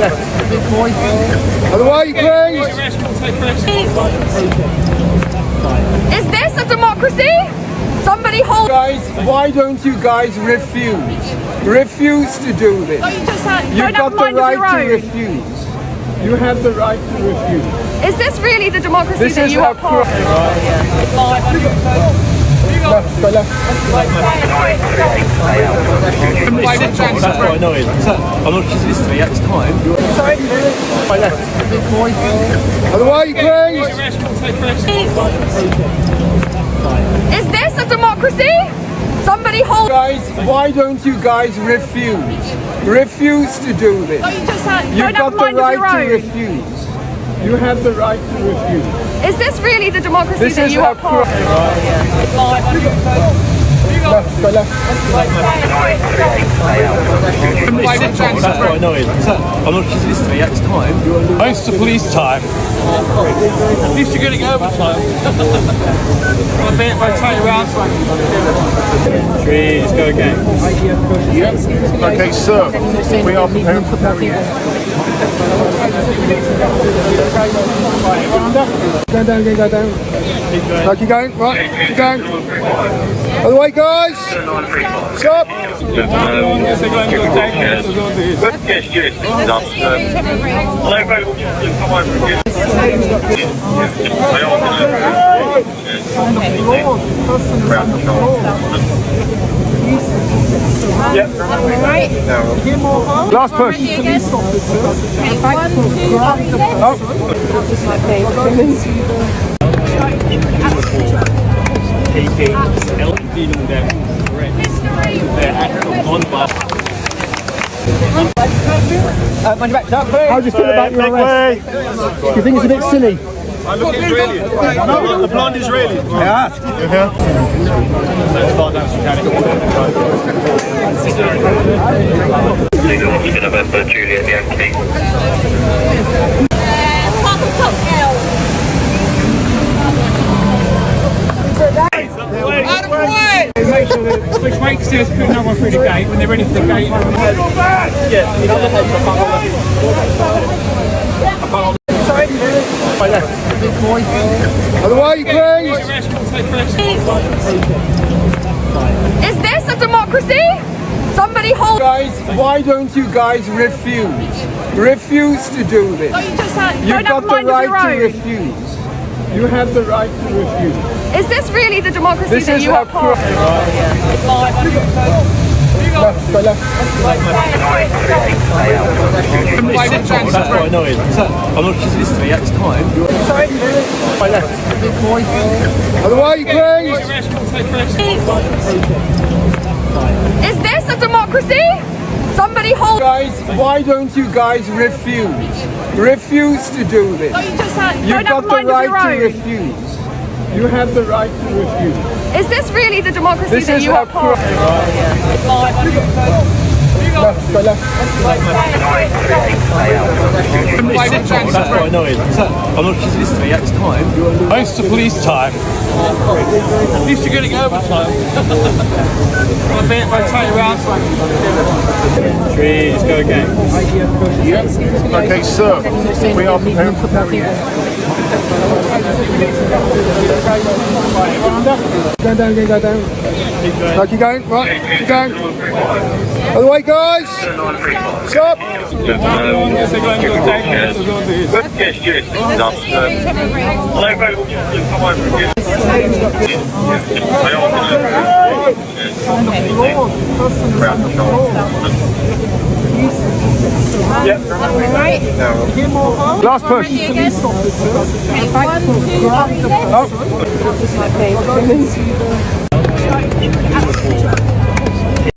the way, please. Is this a democracy? Somebody hold. Guys, why don't you guys refuse to do this? Oh, you just had, You've got don't have the mind of right your to own. refuse. You have the right to refuse. Is this really the democracy This that is you how are part of? Left, go left. I'm not just listening at this time. Sorry. By left. Out of the way, please. Is this a democracy? Somebody hold. Guys, why don't you guys refuse to do this? Oh, you just had, You've don't have got the mind of right your to own. refuse. You have the right to refuse. Is this really the democracy This that is you how are part of? Left, go left. I'm not just listening at this time. It's the police time. At least you're getting overtime. I'm a bit rotate around. Trees, go again. Okay, sir. We are preparing for carrying. Go down, go down. Right, keep going, right, keep going. All the way, guys. Stop. Last push. How do you feel about your arrest? Do you think it's a bit silly? I look Israeli. No, the blonde Israeli. I asked. November, Juliet Yankee. Out of the way! Make sure that which makes us put no one through the gate when they're ready for the gate. Sorry. By left. Out of the way, please. Is this a democracy? Somebody hold. Guys, why don't you guys refuse to do this? Oh, you just had, You've don't have got the mind of right your to own. refuse. You have the right to refuse. Is this really the democracy This that is you how are part of? Left, go left. I'm not just listening at this time. Sorry. By left. Out of the way, please. Is this a democracy? Somebody hold. Guys, why don't you guys refuse to do this? Oh, you just had, You've don't have got the mind of right your to own. refuse. You have the right to refuse. Is this really the democracy This that is you how are part of? Left, go left. I'm not just listening at this time. It's the police time. At least you're getting overtime. I'm a bit rotate around. Trees, go again. Okay, sir. We are preparing for carrying. Go down, go down. Right, keep going, right, keep going. All the way, guys. Stop. Last push. Oh.